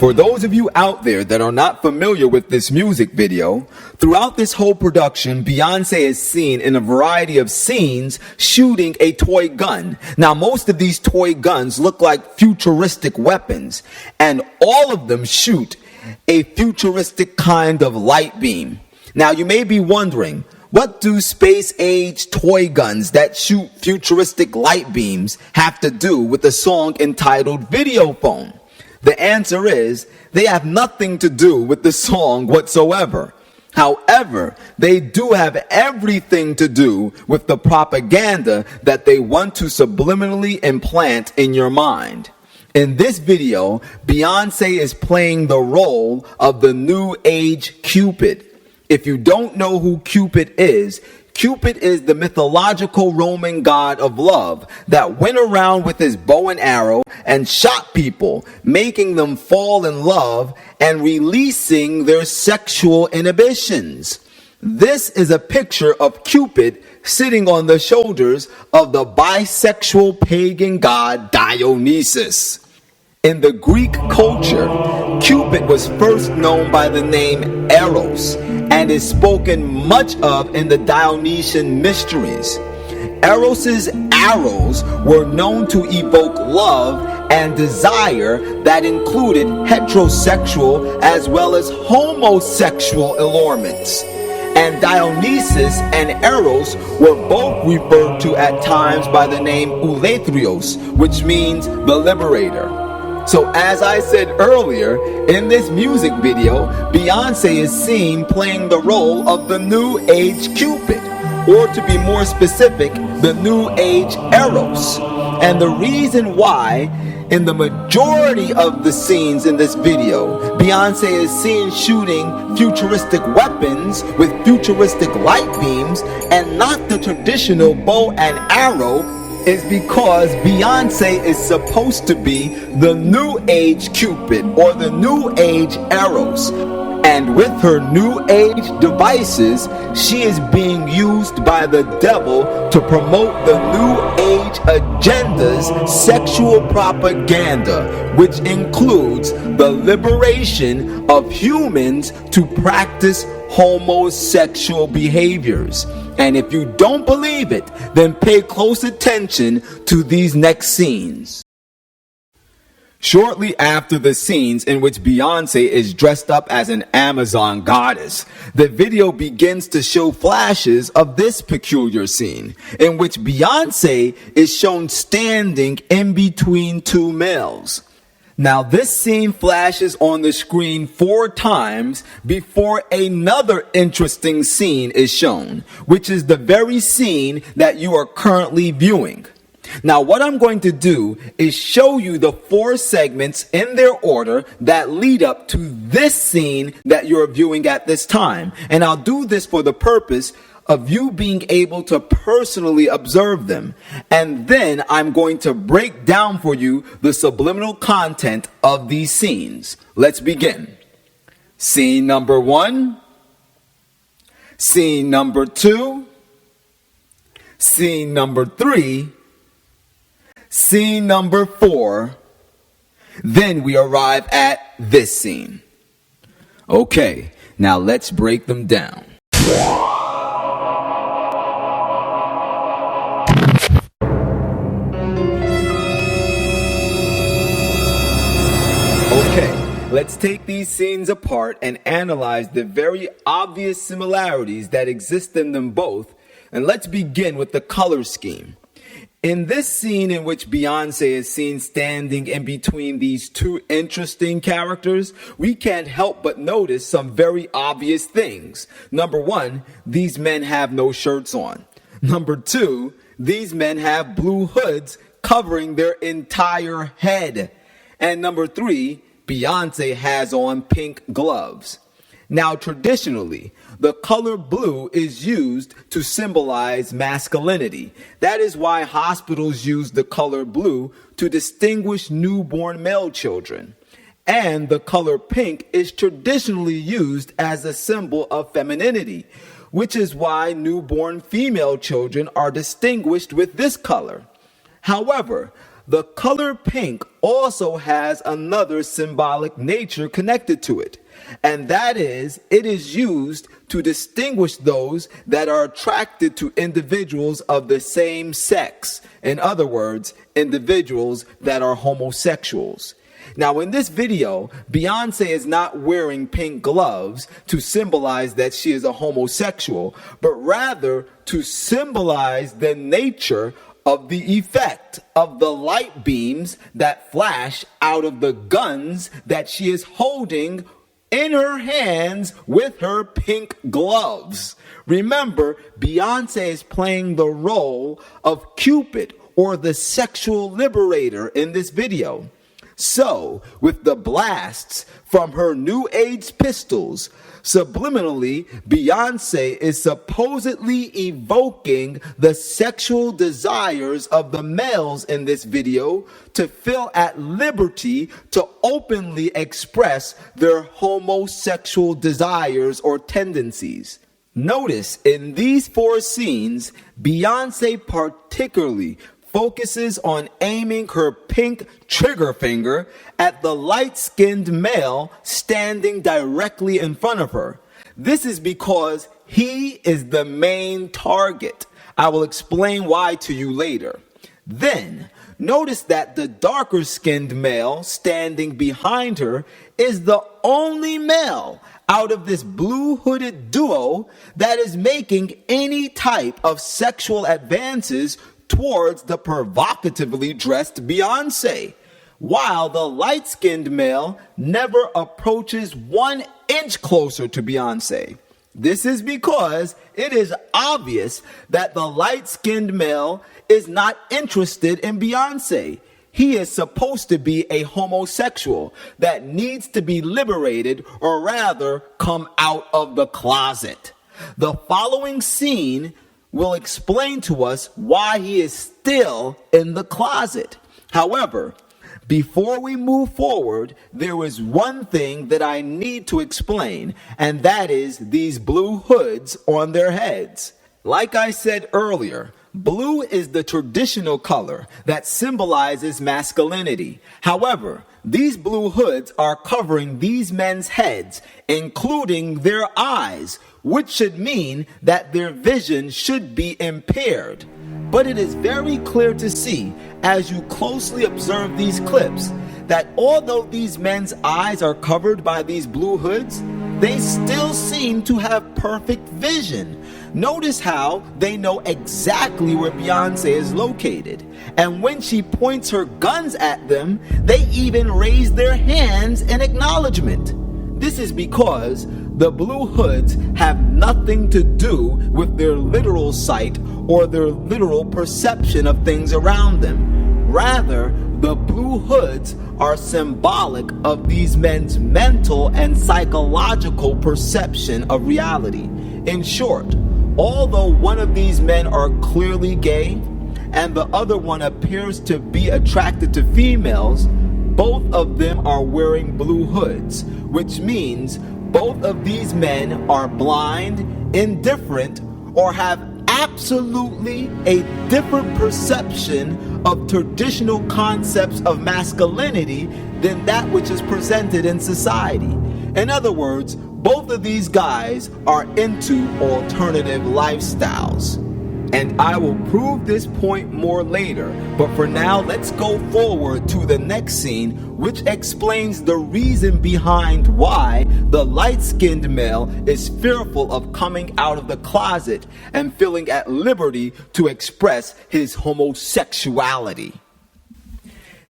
For those of you out there that are not familiar with this music video, throughout this whole production, Beyonce is seen in a variety of scenes shooting a toy gun. Now, most of these toy guns look like futuristic weapons, and all of them shoot a futuristic kind of light beam. Now, you may be wondering, what do space-age toy guns that shoot futuristic light beams have to do with the song entitled Videophone? The answer is, they have nothing to do with the song whatsoever. However, they do have everything to do with the propaganda that they want to subliminally implant in your mind. In this video, Beyonce is playing the role of the New Age Cupid. If you don't know who Cupid is the mythological Roman god of love that went around with his bow and arrow and shot people, making them fall in love and releasing their sexual inhibitions. This is a picture of Cupid sitting on the shoulders of the bisexual pagan god Dionysus. In the Greek culture, Cupid was first known by the name Eros and is spoken much of in the Dionysian mysteries. Eros's arrows were known to evoke love and desire that included heterosexual as well as homosexual allurements. And Dionysus and Eros were both referred to at times by the name Ulathrios, which means the liberator. So as I said earlier, in this music video, Beyonce is seen playing the role of the New Age Cupid, or to be more specific, the New Age Eros. And the reason why, in the majority of the scenes in this video, Beyonce is seen shooting futuristic weapons with futuristic light beams and not the traditional bow and arrow, is because Beyonce is supposed to be the New Age Cupid or the New Age Eros. And with her New Age devices, she is being used by the devil to promote the New Age agenda's sexual propaganda, which includes the liberation of humans to practice homosexual behaviors. And if you don't believe it, then pay close attention to these next scenes. Shortly after the scenes in which Beyonce is dressed up as an Amazon goddess, the video begins to show flashes of this peculiar scene, in which Beyonce is shown standing in between two males. Now, this scene flashes on the screen 4 times before another interesting scene is shown, which is the very scene that you are currently viewing. Now, what I'm going to do is show you the 4 segments in their order that lead up to this scene that you're viewing at this time. And I'll do this for the purpose of you being able to personally observe them. And then I'm going to break down for you the subliminal content of these scenes. Let's begin. Scene number 1. Scene number 2. Scene number 3. Scene number 4. Then we arrive at this scene. Okay, now let's break them down. Let's take these scenes apart and analyze the very obvious similarities that exist in them both, and let's begin with the color scheme. In this scene in which Beyonce is seen standing in between these 2 interesting characters, we can't help but notice some very obvious things. Number 1, these men have no shirts on. Number 2, these men have blue hoods covering their entire head. And number 3, Beyonce has on pink gloves. Now, traditionally, the color blue is used to symbolize masculinity. That is why hospitals use the color blue to distinguish newborn male children. And the color pink is traditionally used as a symbol of femininity, which is why newborn female children are distinguished with this color. However, The color pink also has another symbolic nature connected to it, and that is, it is used to distinguish those that are attracted to individuals of the same sex. In other words, individuals that are homosexuals. Now, in this video, Beyonce is not wearing pink gloves to symbolize that she is a homosexual, but rather to symbolize the nature of the effect of the light beams that flash out of the guns that she is holding in her hands with her pink gloves. Remember, Beyonce is playing the role of Cupid, or the sexual liberator, in this video. So, with the blasts from her new age pistols, subliminally, Beyonce is supposedly evoking the sexual desires of the males in this video to feel at liberty to openly express their homosexual desires or tendencies. Notice in these 4 scenes, Beyonce particularly focuses on aiming her pink trigger finger at the light-skinned male standing directly in front of her. This is because he is the main target. I will explain why to you later. Then, notice that the darker-skinned male standing behind her is the only male out of this blue-hooded duo that is making any type of sexual advances towards the provocatively dressed Beyonce, while the light-skinned male never approaches 1 inch closer to Beyonce. This is because it is obvious that the light-skinned male is not interested in Beyonce. He is supposed to be a homosexual that needs to be liberated, or rather come out of the closet. The following scene will explain to us why he is still in the closet. However, before we move forward, there is one thing that I need to explain, and that is these blue hoods on their heads. Like I said earlier, blue is the traditional color that symbolizes masculinity. However, these blue hoods are covering these men's heads, including their eyes, which should mean that their vision should be impaired. But it is very clear to see, as you closely observe these clips, that although these men's eyes are covered by these blue hoods, they still seem to have perfect vision. Notice how they know exactly where Beyonce is located. And when she points her guns at them, they even raise their hands in acknowledgement. This is because the blue hoods have nothing to do with their literal sight or their literal perception of things around them. Rather, the blue hoods are symbolic of these men's mental and psychological perception of reality. In short, although one of these men are clearly gay and the other one appears to be attracted to females, both of them are wearing blue hoods, which means both of these men are blind, indifferent, or have absolutely a different perception of traditional concepts of masculinity than that which is presented in society. In other words, both of these guys are into alternative lifestyles. And I will prove this point more later, but for now, let's go forward to the next scene, which explains the reason behind why the light-skinned male is fearful of coming out of the closet and feeling at liberty to express his homosexuality.